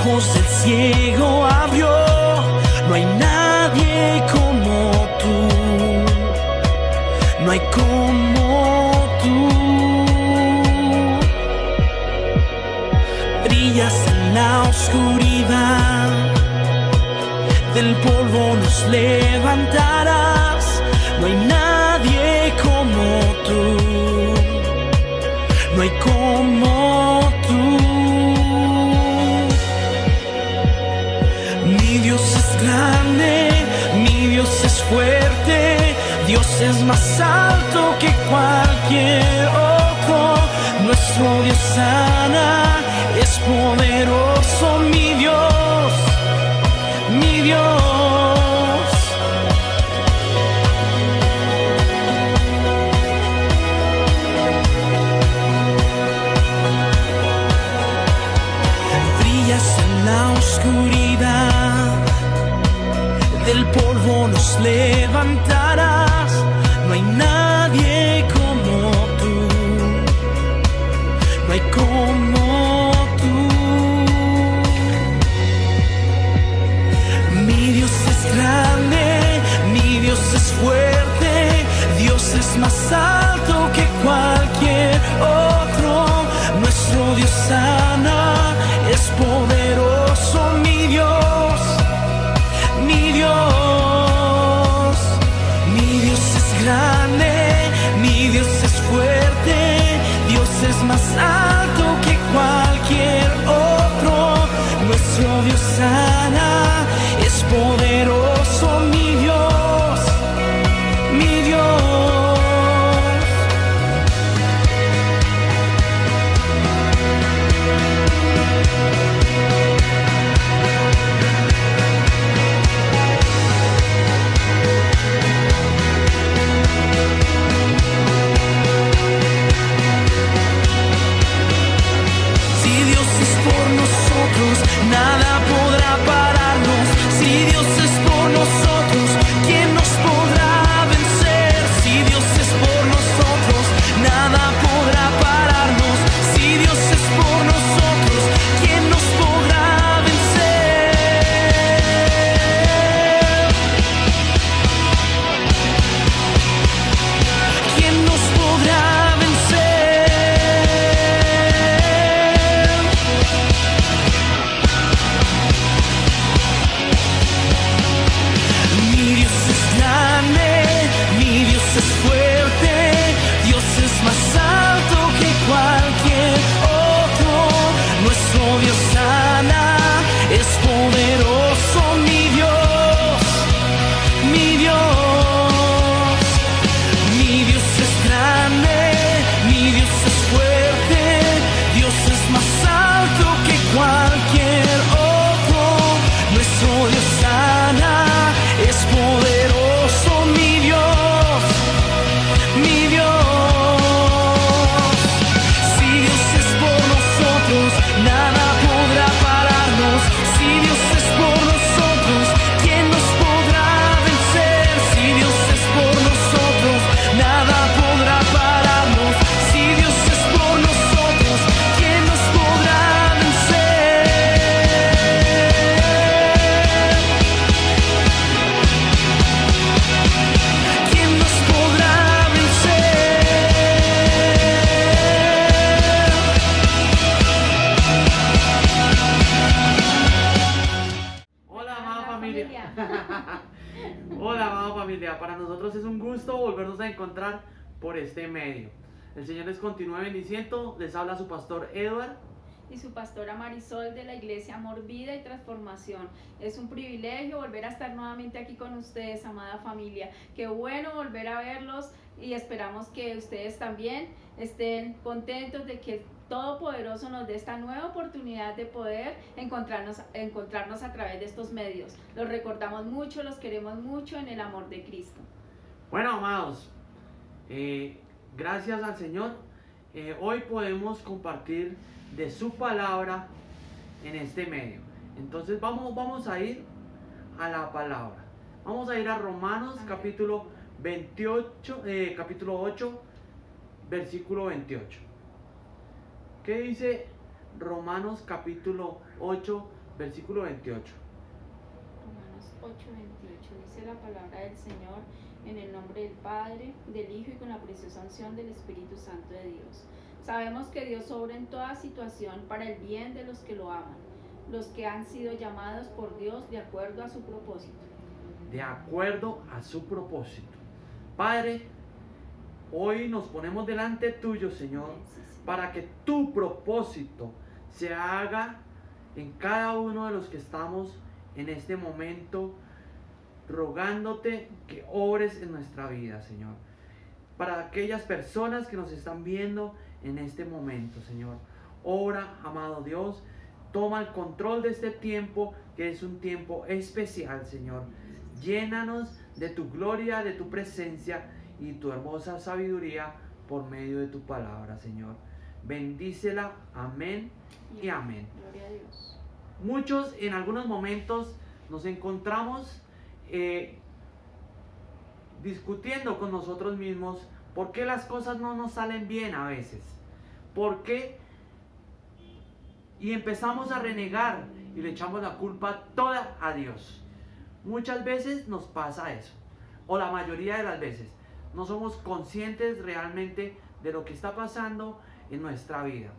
ojos del ciego abrió. No hay nadie como tú, no hay como tú. Brillas en la oscuridad, del polvo nos levantarás. No hay nadie como tú, no hay como tú. Mi Dios es grande, mi Dios es fuerte, Dios es más alto que cualquier otro. Nuestro Dios sana, es poderoso, mi Dios, mi Dios. Brillas en la oscuridad, del polvo nos levantarás. No hay nadie como tú, no hay como tú. Mi Dios es grande, mi Dios es fuerte, Dios es más alto que cualquier otro. Nuestro Dios sana, es poderoso, mi Dios, mi Dios. Mi Dios es grande, mi Dios es fuerte, Dios es más alto que cualquier otro. Nuestro Dios sana, es poderoso, mi Dios, mi Dios. Si Dios es por nosotros, nada podrá pararnos. Si Dios es por nosotros, ¿quién nos podrá vencer? Si Dios es por nosotros, nada podrá pararnos. Si Dios es por nosotros, ¿quién nos podrá vencer? ¿Quién nos podrá vencer? Mi Dios es grande, mi Dios es fuerte, Dios es más alto que cualquier otro. Nuestro Dios sana, es poderoso, mi Dios, mi Dios. Mi Dios es grande, mi Dios es fuerte, Dios es más alto que cualquier otro. Nuestro Dios sana, es poderoso, mi Dios, mi Dios. Si Dios es por nosotros, nada podrá pararnos. Si Dios es por nosotros, ¿quién nos podrá vencer? Si Dios es por nosotros, nada podrá pararnos. Si Dios es por nosotros, ¿quién nos podrá vencer? ¿Quién nos podrá vencer? Hola, amada familia. Hola, amada familia. Para nosotros es un gusto volvernos a encontrar por este medio. El Señor les continúe bendiciendo. Les habla su pastor Edward. Y su pastora Marisol de la Iglesia Amor, Vida y Transformación. Es un privilegio volver a estar nuevamente aquí con ustedes, amada familia. Qué bueno volver a verlos y esperamos que ustedes también estén contentos de que Todopoderoso nos dé esta nueva oportunidad de poder encontrarnos a través de estos medios. Los recordamos mucho, los queremos mucho en el amor de Cristo. Bueno, amados, gracias al Señor. Hoy podemos compartir de su palabra en este medio. Entonces vamos a ir a la palabra. Vamos a ir a Romanos capítulo 8, versículo 28. ¿Qué dice Romanos capítulo 8, versículo 28. Romanos 8:28 dice la palabra del Señor, en el nombre del Padre, del Hijo y con la preciosa unción del Espíritu Santo de Dios. Sabemos que Dios obra en toda situación para el bien de los que lo aman, los que han sido llamados por Dios de acuerdo a su propósito. De acuerdo a su propósito. Padre, hoy nos ponemos delante tuyo, Señor, para que tu propósito se haga en cada uno de los que estamos en este momento, rogándote que obres en nuestra vida, Señor. Para aquellas personas que nos están viendo en este momento, Señor, obra, amado Dios, toma el control de este tiempo, que es un tiempo especial, Señor. Llénanos de tu gloria, de tu presencia y tu hermosa sabiduría por medio de tu palabra, Señor. Bendícela, amén y amén. Gloria a Dios. Muchos en algunos momentos nos encontramos discutiendo con nosotros mismos por qué las cosas no nos salen bien a veces. ¿Por qué? Y empezamos a renegar y le echamos la culpa toda a Dios. Muchas veces nos pasa eso, o la mayoría de las veces. No somos conscientes realmente de lo que está pasando en nuestra vida.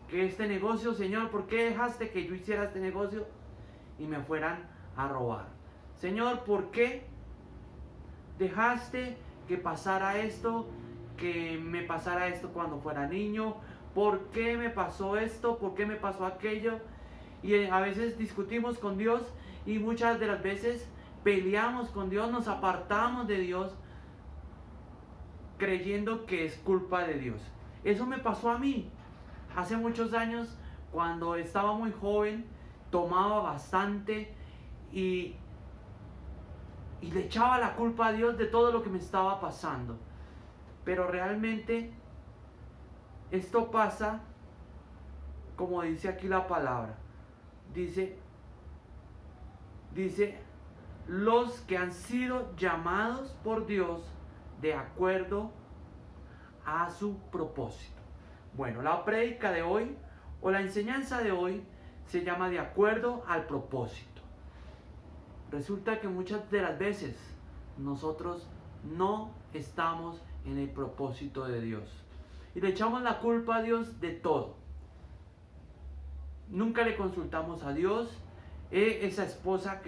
Que este negocio, Señor, ¿por qué dejaste que yo hiciera este negocio y me fueran a robar? Señor, ¿por qué dejaste que pasara esto, que me pasara esto cuando fuera niño? ¿Por qué me pasó esto? ¿Por qué me pasó aquello? Y a veces discutimos con Dios y muchas de las veces peleamos con Dios, nos apartamos de Dios creyendo que es culpa de Dios. Eso me pasó a mí hace muchos años, cuando estaba muy joven, tomaba bastante y le echaba la culpa a Dios de todo lo que me estaba pasando. Pero realmente esto pasa como dice aquí la palabra. Dice, los que han sido llamados por Dios de acuerdo a su propósito. Bueno, la prédica de hoy o la enseñanza de hoy se llama de acuerdo al propósito. Resulta que muchas de las veces nosotros no estamos en el propósito de Dios y le echamos la culpa a Dios de todo. Nunca le consultamos a Dios. Esa esposa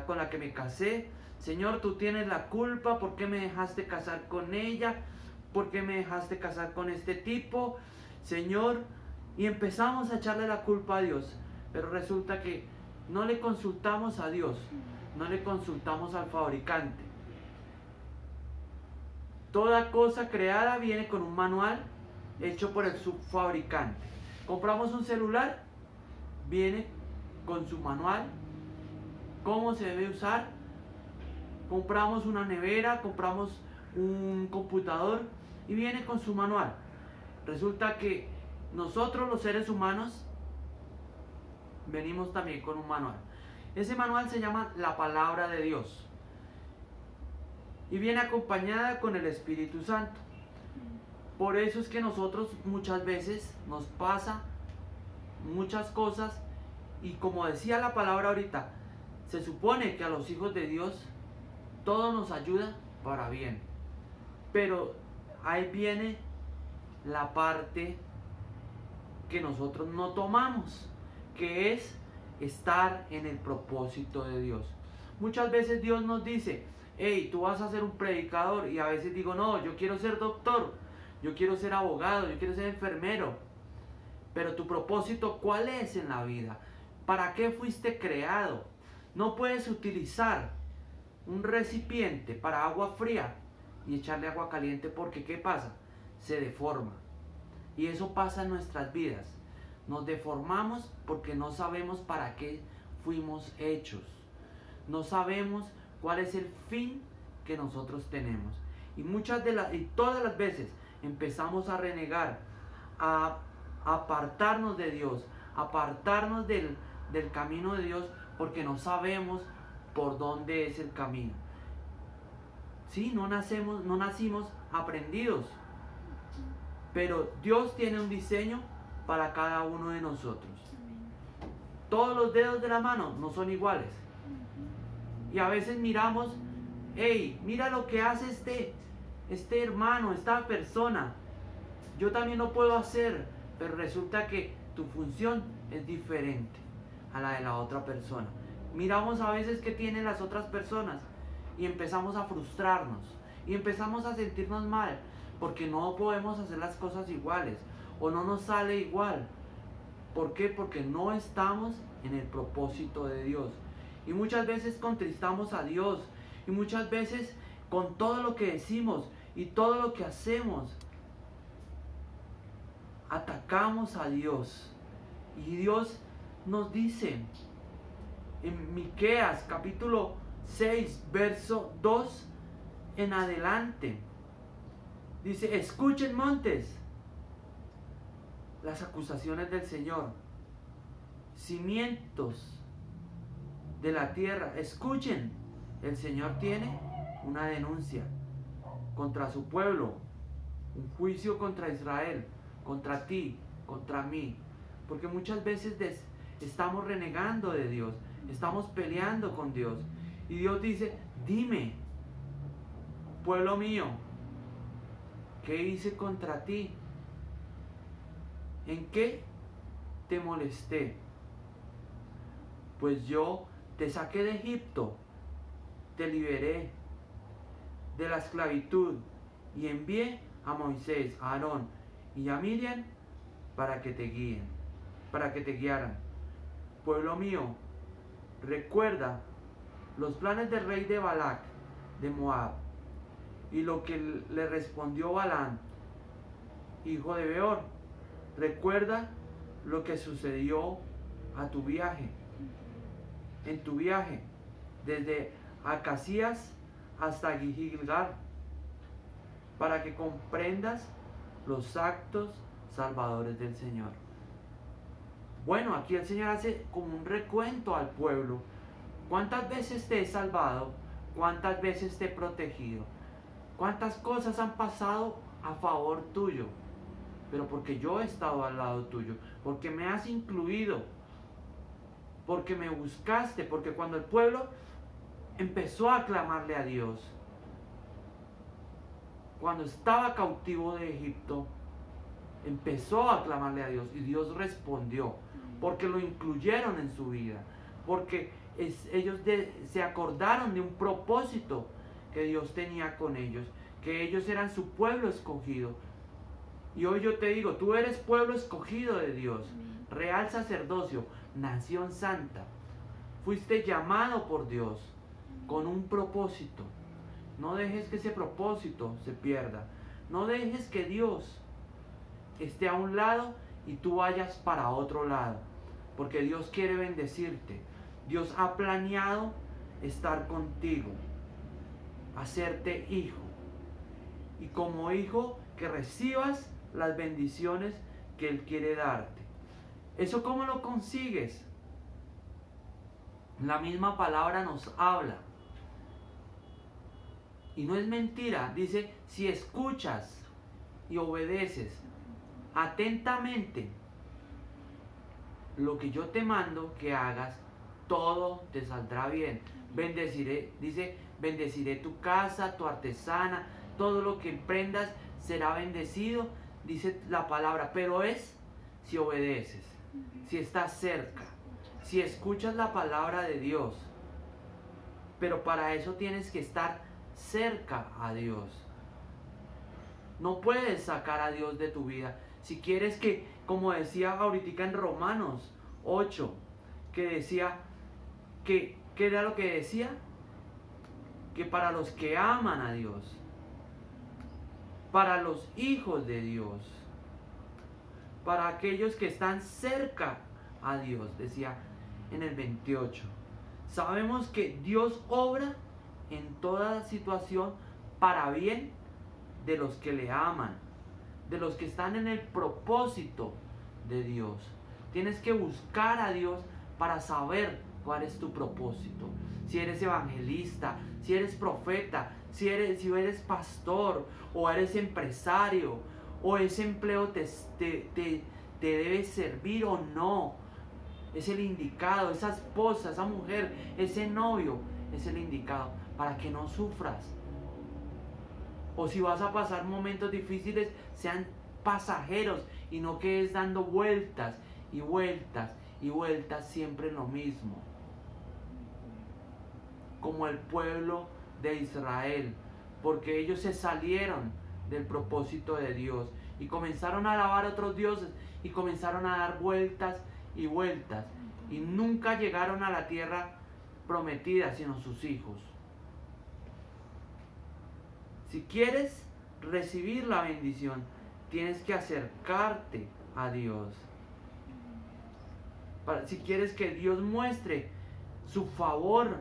con la que me casé, Señor, tú tienes la culpa. ¿Por qué me dejaste casar con ella? ¿Por qué me dejaste casar con este tipo? Señor, y empezamos a echarle la culpa a Dios. Pero resulta que no le consultamos a Dios, no le consultamos al fabricante. Toda cosa creada viene con un manual hecho por el subfabricante. Compramos un celular, viene con su manual, cómo se debe usar. Compramos una nevera, compramos un computador y viene con su manual. Resulta que nosotros, los seres humanos, venimos también con un manual. Ese manual se llama la palabra de Dios y viene acompañada con el Espíritu Santo. Por eso es que nosotros muchas veces nos pasa muchas cosas, y como decía la palabra ahorita, se supone que a los hijos de Dios todo nos ayuda para bien. Pero ahí viene la parte que nosotros no tomamos, que es estar en el propósito de Dios. Muchas veces Dios nos dice, hey, tú vas a ser un predicador, y a veces digo, no, yo quiero ser doctor, yo quiero ser abogado, yo quiero ser enfermero. Pero tu propósito, ¿cuál es en la vida? ¿Para qué fuiste creado? No puedes utilizar un recipiente para agua fría y echarle agua caliente, porque ¿qué pasa? Se deforma. Y eso pasa en nuestras vidas. Nos deformamos porque no sabemos para qué fuimos hechos. No sabemos cuál es el fin que nosotros tenemos. Y todas las veces empezamos a renegar, a apartarnos de Dios, apartarnos del camino de Dios, porque no sabemos por dónde es el camino. Sí, no nacimos aprendidos, pero Dios tiene un diseño para cada uno de nosotros. Todos los dedos de la mano no son iguales. Y a veces miramos, hey, mira lo que hace este hermano, esta persona. Yo también lo puedo hacer, pero resulta que tu función es diferente a la de la otra persona. Miramos a veces qué tienen las otras personas y empezamos a frustrarnos y empezamos a sentirnos mal porque no podemos hacer las cosas iguales o no nos sale igual. ¿Por qué? Porque no estamos en el propósito de Dios. Y muchas veces contristamos a Dios. Y muchas veces con todo lo que decimos y todo lo que hacemos, atacamos a Dios. Y Dios nos dice en Miqueas capítulo 6, verso 2 en adelante. Dice, escuchen montes las acusaciones del Señor, cimientos de la tierra, escuchen, el Señor tiene una denuncia contra su pueblo, un juicio contra Israel, contra ti, contra mí, porque muchas veces estamos renegando de Dios, estamos peleando con Dios, y Dios dice, dime, pueblo mío, ¿qué hice contra ti? ¿En qué te molesté? Pues yo te saqué de Egipto, te liberé de la esclavitud y envié a Moisés, a Aarón y a Miriam para que te guiaran. Pueblo mío, recuerda los planes del rey de Balac, de Moab, y lo que le respondió Balaam, hijo de Beor. Recuerda lo que sucedió en tu viaje, desde Acacías hasta Gilgal, para que comprendas los actos salvadores del Señor. Bueno, aquí el Señor hace como un recuento al pueblo. ¿Cuántas veces te he salvado? ¿Cuántas veces te he protegido? ¿Cuántas cosas han pasado a favor tuyo? Pero porque yo he estado al lado tuyo, porque me has incluido, porque me buscaste, porque cuando el pueblo empezó a clamarle a Dios, cuando estaba cautivo de Egipto, empezó a clamarle a Dios y Dios respondió, porque lo incluyeron en su vida, porque ellos se acordaron de un propósito que Dios tenía con ellos, que ellos eran su pueblo escogido. Y hoy yo te digo, tú eres pueblo escogido de Dios, real sacerdocio, nación santa. Fuiste llamado por Dios con un propósito. No dejes que ese propósito se pierda. No dejes que Dios esté a un lado y tú vayas para otro lado. Porque Dios quiere bendecirte. Dios ha planeado estar contigo, hacerte hijo. Y como hijo, que recibas las bendiciones que Él quiere darte. ¿Eso cómo lo consigues? La misma palabra nos habla. Y no es mentira. Dice, si escuchas y obedeces atentamente lo que yo te mando que hagas, todo te saldrá bien. Bendeciré, dice, bendeciré tu casa, tu artesana, todo lo que emprendas será bendecido, dice la palabra, pero es si obedeces, si estás cerca, si escuchas la palabra de Dios. Pero para eso tienes que estar cerca a Dios. No puedes sacar a Dios de tu vida. Si quieres que, como decía ahorita en Romanos 8, que decía, ¿qué era lo que decía? Que para los que aman a Dios, para los hijos de Dios, para aquellos que están cerca a Dios, decía en el 28. Sabemos que Dios obra en toda situación para bien de los que le aman, de los que están en el propósito de Dios. Tienes que buscar a Dios para saber cuál es tu propósito. Si eres evangelista, si eres profeta, si eres pastor, o eres empresario, o ese empleo te debe servir o no. es el indicado, esa esposa, esa mujer, ese novio es el indicado para que no sufras. O si vas a pasar momentos difíciles, sean pasajeros y no quedes dando vueltas y vueltas y vueltas siempre en lo mismo. Como el pueblo de Israel, porque ellos se salieron del propósito de Dios y comenzaron a alabar a otros dioses y comenzaron a dar vueltas y vueltas y nunca llegaron a la tierra prometida, sino sus hijos. Si quieres recibir la bendición, tienes que acercarte a Dios. Si quieres que Dios muestre su favor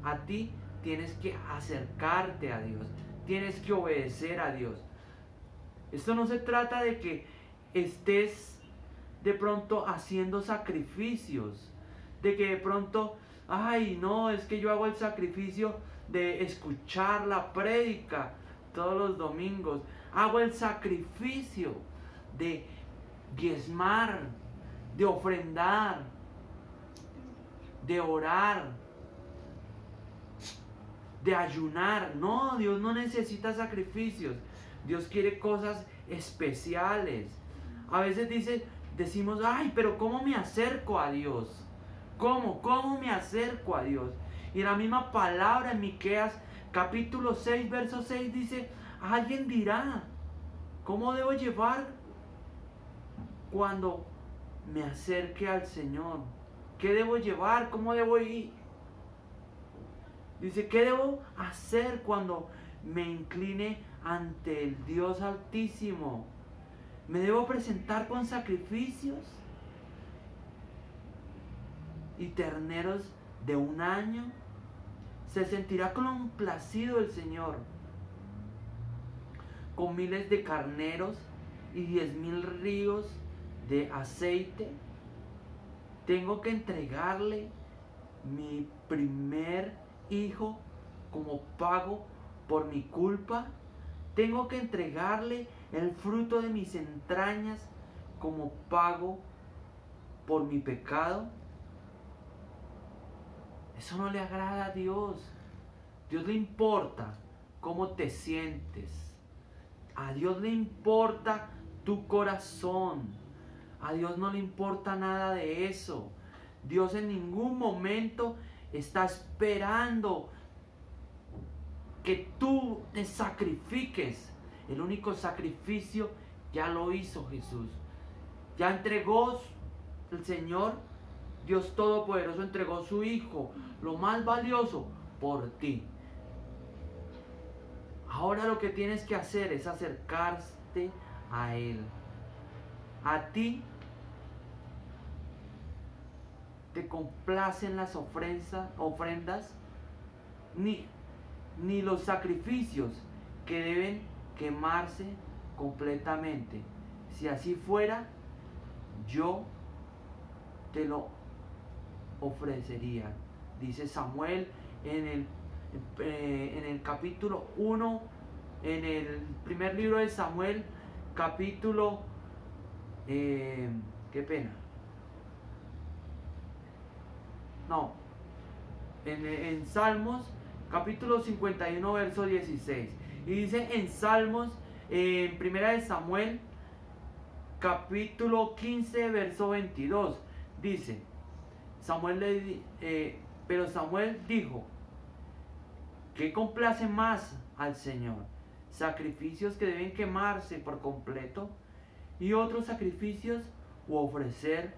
a ti, tienes que acercarte a Dios. Tienes que obedecer a Dios. Esto no se trata de que estés de pronto haciendo sacrificios. De que de pronto, ay no, es que yo hago el sacrificio de escuchar la prédica todos los domingos. Hago el sacrificio de diezmar, de ofrendar, de orar, de ayunar. No, Dios no necesita sacrificios. Dios quiere cosas especiales. A veces decimos, ay, pero ¿cómo me acerco a Dios? ¿Cómo me acerco a Dios? Y la misma palabra en Miqueas capítulo 6, verso 6 dice, alguien dirá, ¿cómo debo llevar cuando me acerque al Señor? ¿Qué debo llevar? ¿Cómo debo ir? Dice, ¿qué debo hacer cuando me incline ante el Dios Altísimo? ¿Me debo presentar con sacrificios y terneros de 1 año? Se sentirá complacido el Señor con miles de carneros y 10,000 ríos de aceite. Tengo que entregarle mi primer hijo como pago por mi culpa. Tengo que entregarle el fruto de mis entrañas como pago por mi pecado. Eso no le agrada a Dios. Dios le importa cómo te sientes. A Dios le importa tu corazón. A Dios no le importa nada de eso. Dios en ningún momento está esperando que tú te sacrifiques. El único sacrificio ya lo hizo Jesús. Ya entregó el Señor, Dios Todopoderoso entregó su Hijo, lo más valioso, por ti. Ahora lo que tienes que hacer es acercarte a Él. A ti te complacen las ofrendas, ni los sacrificios que deben quemarse completamente. Si así fuera, yo te lo ofrecería. Dice Samuel en el capítulo 1, en el primer libro de Samuel, capítulo, en Salmos, capítulo 51, verso 16. Y dice en Salmos, en primera de Samuel, capítulo 15, verso 22. Dice, pero Samuel dijo, ¿qué complace más al Señor? ¿Sacrificios que deben quemarse por completo y otros sacrificios, o ofrecer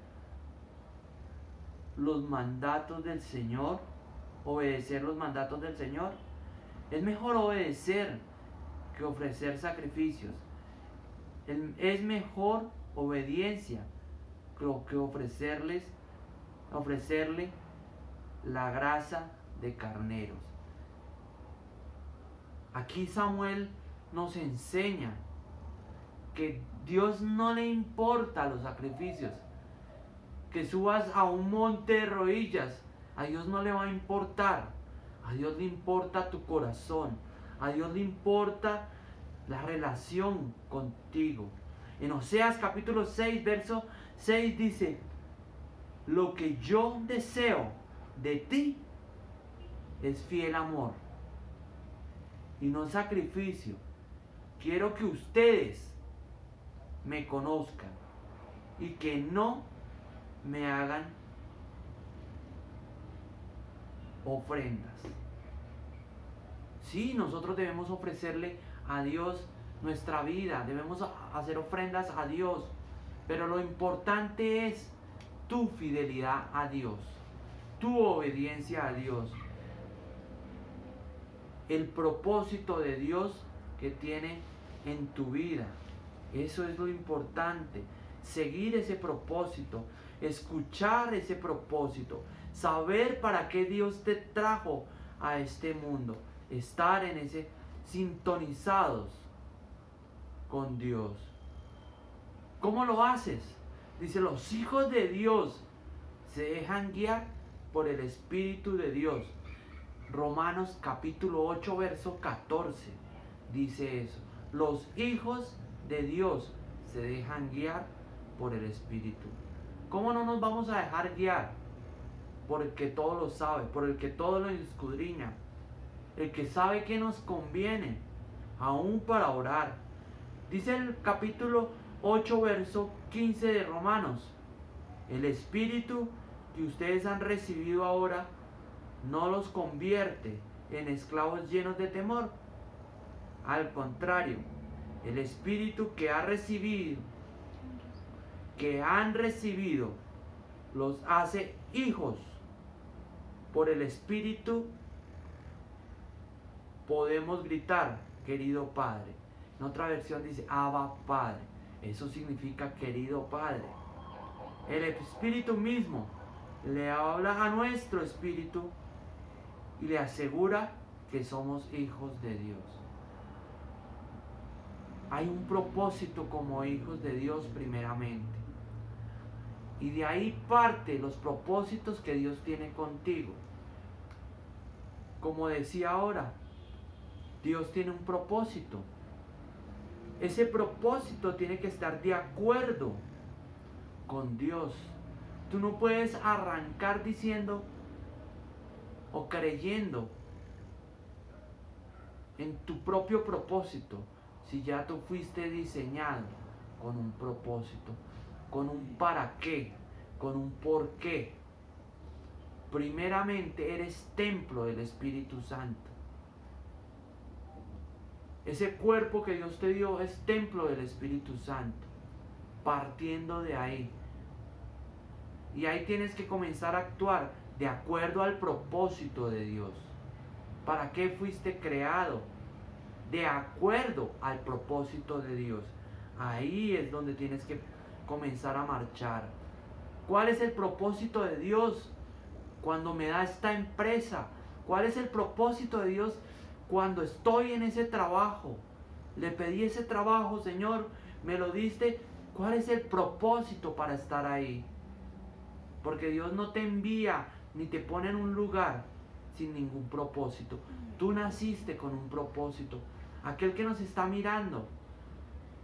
los mandatos del Señor? Obedecer los mandatos del Señor. Es mejor obedecer que ofrecer sacrificios. Es mejor obediencia que ofrecerle la grasa de carneros. Aquí Samuel nos enseña que Dios no le importa los sacrificios. Que subas a un monte de rodillas, a Dios no le va a importar. A Dios le importa tu corazón. A Dios le importa la relación contigo. En Oseas capítulo 6, verso 6 dice, lo que yo deseo de ti es fiel amor y no sacrificio. Quiero que ustedes me conozcan y que no me hagan ofrendas. Sí, nosotros debemos ofrecerle a Dios nuestra vida, debemos hacer ofrendas a Dios, pero lo importante es tu fidelidad a Dios, tu obediencia a Dios, el propósito de Dios que tiene en tu vida. Eso es lo importante, seguir ese propósito, escuchar ese propósito, saber para qué Dios te trajo a este mundo, estar en ese sintonizados con Dios. ¿Cómo lo haces? Dice, los hijos de Dios se dejan guiar por el Espíritu de Dios. Romanos capítulo 8, verso 14 dice eso. Los hijos de Dios se dejan guiar por el Espíritu. ¿Cómo no nos vamos a dejar guiar? Por el que todo lo sabe, por el que todo lo escudriña, el que sabe que nos conviene, aún para orar. Dice el capítulo 8, verso 15 de Romanos, el Espíritu que ustedes han recibido ahora no los convierte en esclavos llenos de temor. Al contrario, el Espíritu que han recibido, los hace hijos. Por el Espíritu podemos gritar, querido Padre. En otra versión dice, Abba Padre. Eso significa querido Padre. El Espíritu mismo le habla a nuestro espíritu y le asegura que somos hijos de Dios. Hay un propósito como hijos de Dios primeramente. Y de ahí parte los propósitos que Dios tiene contigo. Como decía ahora, Dios tiene un propósito. Ese propósito tiene que estar de acuerdo con Dios. Tú no puedes arrancar diciendo o creyendo en tu propio propósito si ya tú fuiste diseñado con un propósito, con un para qué, con un por qué. Primeramente eres templo del Espíritu Santo. Ese cuerpo que Dios te dio es templo del Espíritu Santo. Partiendo de ahí. Y ahí tienes que comenzar a actuar de acuerdo al propósito de Dios. ¿Para qué fuiste creado? De acuerdo al propósito de Dios. Ahí es donde tienes que comenzar a marchar. ¿Cuál es el propósito de Dios cuando me da esta empresa? ¿Cuál es el propósito de Dios cuando estoy en ese trabajo? Le pedí ese trabajo, Señor, me lo diste. ¿Cuál es el propósito para estar ahí? Porque Dios no te envía ni te pone en un lugar sin ningún propósito. Tú naciste con un propósito. Aquel que nos está mirando,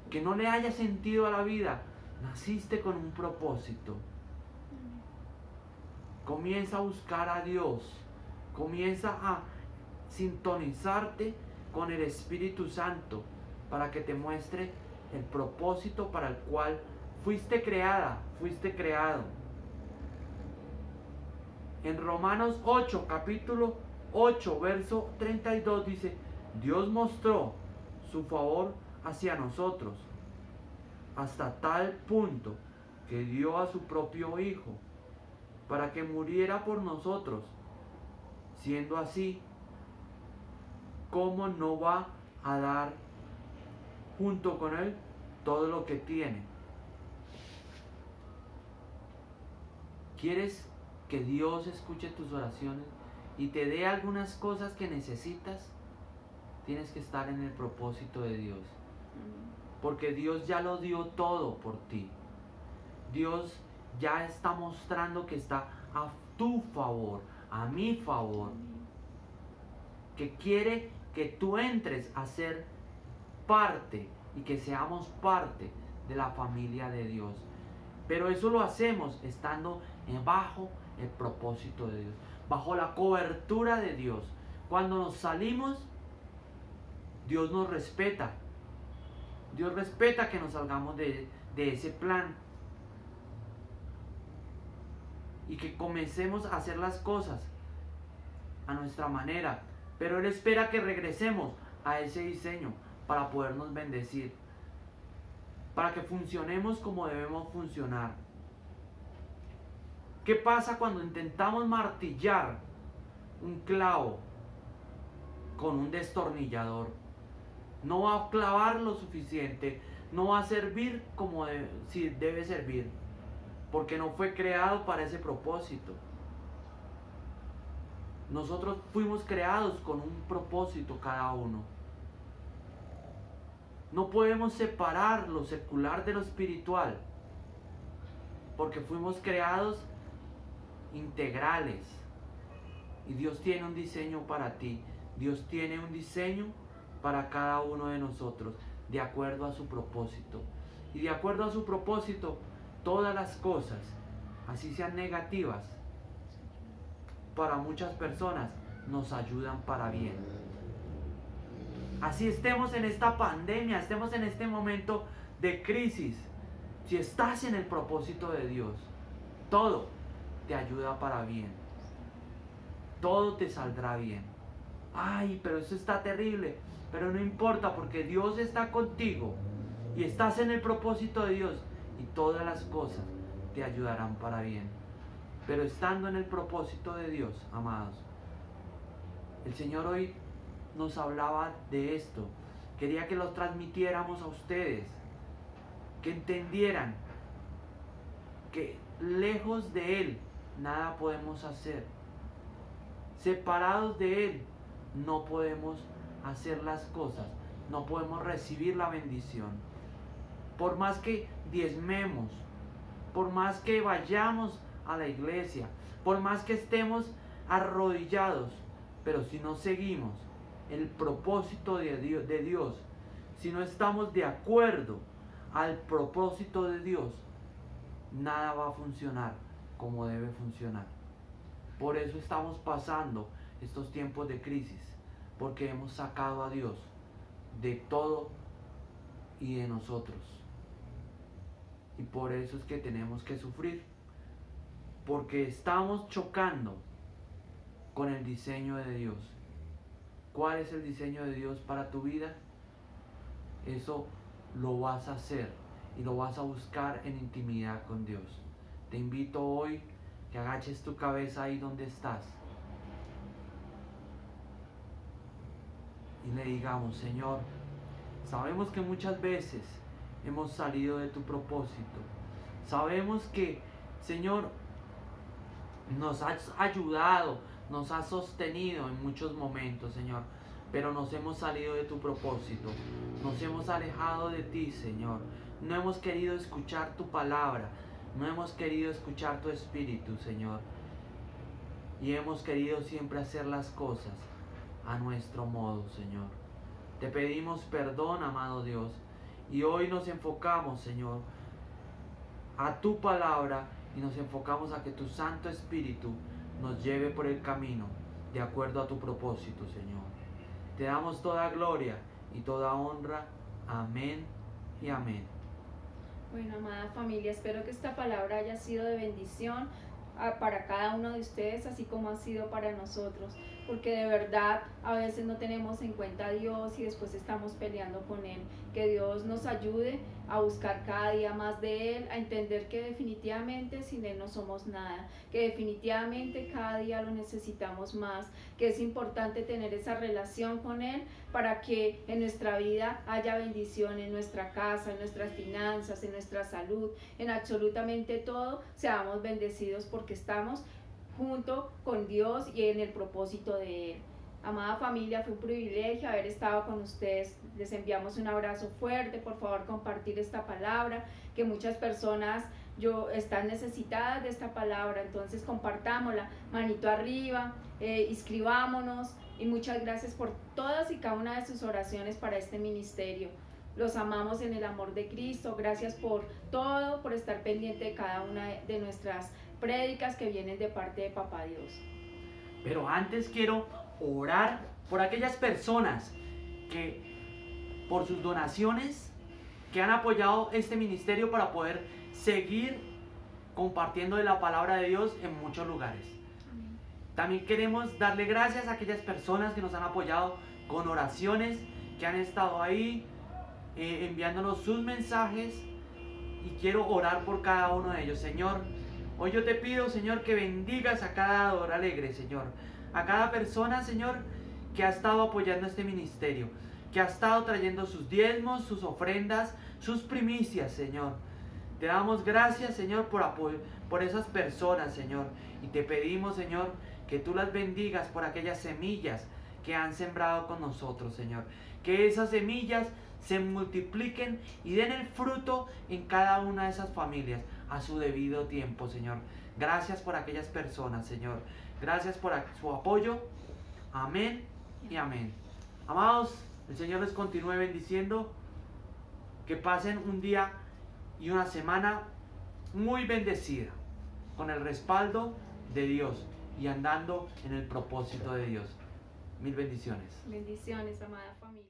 que no le haya sentido a la vida, naciste con un propósito. Comienza a buscar a Dios. Comienza a sintonizarte con el Espíritu Santo para que te muestre el propósito para el cual fuiste creada, fuiste creado. En Romanos 8, capítulo 8, verso 32 dice, Dios mostró su favor hacia nosotros hasta tal punto que dio a su propio Hijo para que muriera por nosotros. Siendo así, ¿cómo no va a dar junto con Él todo lo que tiene? ¿Quieres que Dios escuche tus oraciones y te dé algunas cosas que necesitas? Tienes que estar en el propósito de Dios. Porque Dios ya lo dio todo por ti. Dios ya está mostrando que está a tu favor, a mi favor. Que quiere que tú entres a ser parte y que seamos parte de la familia de Dios. Pero eso lo hacemos estando bajo el propósito de Dios, bajo la cobertura de Dios. Cuando nos salimos, Dios nos respeta. Dios respeta que nos salgamos de ese plan. Y que comencemos a hacer las cosas a nuestra manera. Pero Él espera que regresemos a ese diseño para podernos bendecir. Para que funcionemos como debemos funcionar. ¿Qué pasa cuando intentamos martillar un clavo con un destornillador? No va a clavar lo suficiente, no va a servir como debe servir, porque no fue creado para ese propósito. Nosotros fuimos creados con un propósito cada uno. No podemos separar lo secular de lo espiritual, porque fuimos creados integrales. Y Dios tiene un diseño para ti. Dios tiene un diseño para cada uno de nosotros, de acuerdo a su propósito. Y de acuerdo a su propósito, todas las cosas, así sean negativas, para muchas personas nos ayudan para bien. Así estemos en esta pandemia, estemos en este momento de crisis, si estás en el propósito de Dios, todo te ayuda para bien. Todo te saldrá bien. Ay, pero eso está terrible. Pero no importa, porque Dios está contigo y estás en el propósito de Dios, y todas las cosas te ayudarán para bien. Pero estando en el propósito de Dios, amados, el Señor hoy nos hablaba de esto. Quería que lo transmitiéramos a ustedes, que entendieran que lejos de Él nada podemos hacer. Separados de Él no podemos hacer las cosas, no podemos recibir la bendición. Por más que diezmemos, por más que vayamos a la iglesia, por más que estemos arrodillados, pero si no seguimos el propósito de Dios, si no estamos de acuerdo al propósito de Dios, nada va a funcionar como debe funcionar. Por eso estamos pasando estos tiempos de crisis, porque hemos sacado a Dios de todo y de nosotros. Y por eso es que tenemos que sufrir, porque estamos chocando con el diseño de Dios. ¿Cuál es el diseño de Dios para tu vida? Eso lo vas a hacer y lo vas a buscar en intimidad con Dios. Te invito hoy que agaches tu cabeza ahí donde estás y le digamos: Señor, sabemos que muchas veces hemos salido de tu propósito. Sabemos que, Señor, nos has ayudado, nos has sostenido en muchos momentos, Señor, pero nos hemos salido de tu propósito, nos hemos alejado de ti, Señor. No hemos querido escuchar tu palabra, no hemos querido escuchar tu espíritu, Señor, y hemos querido siempre hacer las cosas a nuestro modo, Señor. Te pedimos perdón, amado Dios, y hoy nos enfocamos, Señor, a tu palabra, y nos enfocamos a que tu Santo Espíritu nos lleve por el camino de acuerdo a tu propósito, Señor. Te damos toda gloria y toda honra. Amén y amén. Bueno, amada familia, espero que esta palabra haya sido de bendición para cada uno de ustedes, así como ha sido para nosotros, porque de verdad a veces no tenemos en cuenta a Dios y después estamos peleando con Él. Que Dios nos ayude a buscar cada día más de Él, a entender que definitivamente sin Él no somos nada, que definitivamente cada día lo necesitamos más, que es importante tener esa relación con Él para que en nuestra vida haya bendición, en nuestra casa, en nuestras finanzas, en nuestra salud, en absolutamente todo, seamos bendecidos porque estamos junto con Dios y en el propósito de Él. Amada familia, fue un privilegio haber estado con ustedes. Les enviamos un abrazo fuerte. Por favor, compartir esta palabra, que muchas personas están necesitadas de esta palabra. Entonces, compartámosla. Manito arriba, inscribámonos. Y muchas gracias por todas y cada una de sus oraciones para este ministerio. Los amamos en el amor de Cristo. Gracias por todo, por estar pendiente de cada una de nuestras prédicas que vienen de parte de Papá Dios. Pero antes quiero orar por aquellas personas que por sus donaciones que han apoyado este ministerio para poder seguir compartiendo de la palabra de Dios en muchos lugares. También queremos darle gracias a aquellas personas que nos han apoyado con oraciones, que han estado ahí enviándonos sus mensajes, y quiero orar por cada uno de ellos. Señor, hoy yo te pido, Señor, que bendigas a cada dador alegre, Señor, a cada persona, Señor, que ha estado apoyando este ministerio, que ha estado trayendo sus diezmos, sus ofrendas, sus primicias, Señor. Te damos gracias, Señor, por esas personas, Señor, y te pedimos, Señor, que tú las bendigas por aquellas semillas que han sembrado con nosotros, Señor. Que esas semillas se multipliquen y den el fruto en cada una de esas familias a su debido tiempo, Señor. Gracias por aquellas personas, Señor. Gracias por su apoyo. Amén y amén. Amados, el Señor les continúe bendiciendo. Que pasen un día y una semana muy bendecida, con el respaldo de Dios y andando en el propósito de Dios. Mil bendiciones. Bendiciones, amada familia.